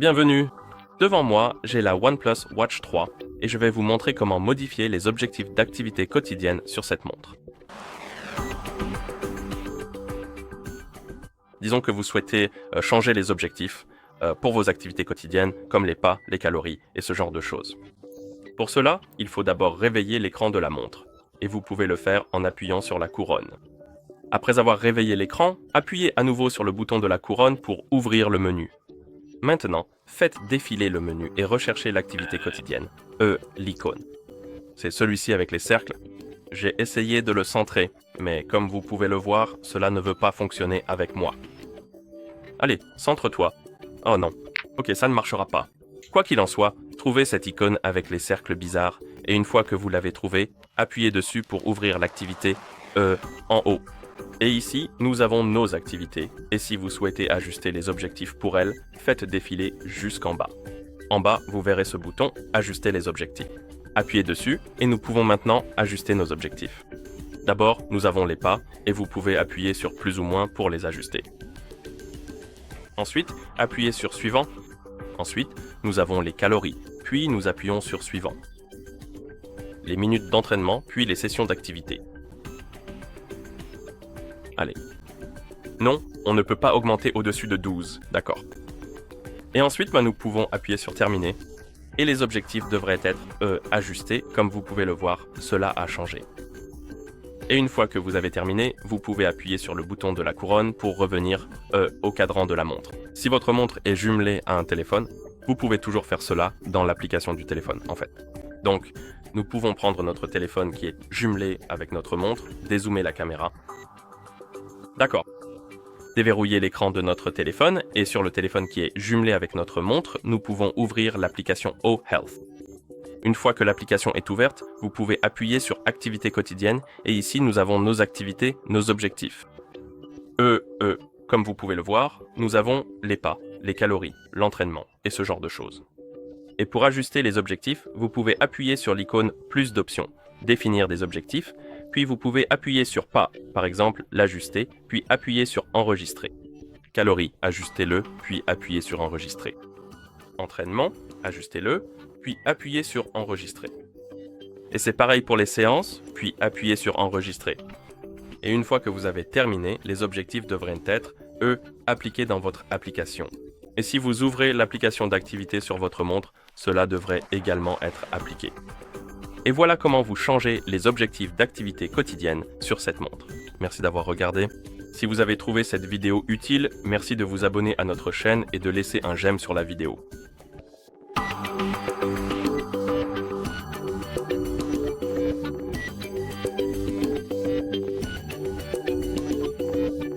Bienvenue! Devant moi, j'ai la OnePlus Watch 3 et je vais vous montrer comment modifier les objectifs d'activité quotidienne sur cette montre. Disons que vous souhaitez changer les objectifs pour vos activités quotidiennes comme les pas, les calories et ce genre de choses. Pour cela, il faut d'abord réveiller l'écran de la montre et vous pouvez le faire en appuyant sur la couronne. Après avoir réveillé l'écran, appuyez à nouveau sur le bouton de la couronne pour ouvrir le menu. Maintenant, faites défiler le menu et recherchez l'activité quotidienne, l'icône. C'est celui-ci avec les cercles. J'ai essayé de le centrer, mais comme vous pouvez le voir, cela ne veut pas fonctionner avec moi. Allez, centre-toi. Oh non, ok, ça ne marchera pas. Quoi qu'il en soit, trouvez cette icône avec les cercles bizarres, et une fois que vous l'avez trouvée, appuyez dessus pour ouvrir l'activité en haut. Et ici, nous avons nos activités, et si vous souhaitez ajuster les objectifs pour elles, faites défiler jusqu'en bas. En bas, vous verrez ce bouton « Ajuster les objectifs ». Appuyez dessus, et nous pouvons maintenant ajuster nos objectifs. D'abord, nous avons les pas, et vous pouvez appuyer sur plus ou moins pour les ajuster. Ensuite, appuyez sur « Suivant ». Ensuite, nous avons les calories, puis nous appuyons sur « Suivant ». Les minutes d'entraînement, puis les sessions d'activité. Allez. Non, on ne peut pas augmenter au-dessus de 12, d'accord. Et ensuite, nous pouvons appuyer sur Terminer. Et les objectifs devraient être ajustés. Comme vous pouvez le voir, cela a changé. Et une fois que vous avez terminé, vous pouvez appuyer sur le bouton de la couronne pour revenir au cadran de la montre. Si votre montre est jumelée à un téléphone, vous pouvez toujours faire cela dans l'application du téléphone, en fait. Donc, nous pouvons prendre notre téléphone qui est jumelé avec notre montre, dézoomer la caméra. D'accord. Déverrouiller l'écran de notre téléphone et sur le téléphone qui est jumelé avec notre montre, nous pouvons ouvrir l'application O-Health. Une fois que l'application est ouverte, vous pouvez appuyer sur Activités quotidiennes et ici nous avons nos activités, nos objectifs. Comme vous pouvez le voir, nous avons les pas, les calories, l'entraînement et ce genre de choses. Et pour ajuster les objectifs, vous pouvez appuyer sur l'icône Plus d'options, définir des objectifs, puis vous pouvez appuyer sur Pas, par exemple l'ajuster, puis appuyer sur Enregistrer. Calories, ajustez-le, puis appuyez sur Enregistrer. Entraînement, ajustez-le, puis appuyez sur Enregistrer. Et c'est pareil pour les séances, puis appuyez sur Enregistrer. Et une fois que vous avez terminé, les objectifs devraient être, appliqués dans votre application. Et si vous ouvrez l'application d'activité sur votre montre, cela devrait également être appliqué. Et voilà comment vous changez les objectifs d'activité quotidienne sur cette montre. Merci d'avoir regardé. Si vous avez trouvé cette vidéo utile, merci de vous abonner à notre chaîne et de laisser un j'aime sur la vidéo.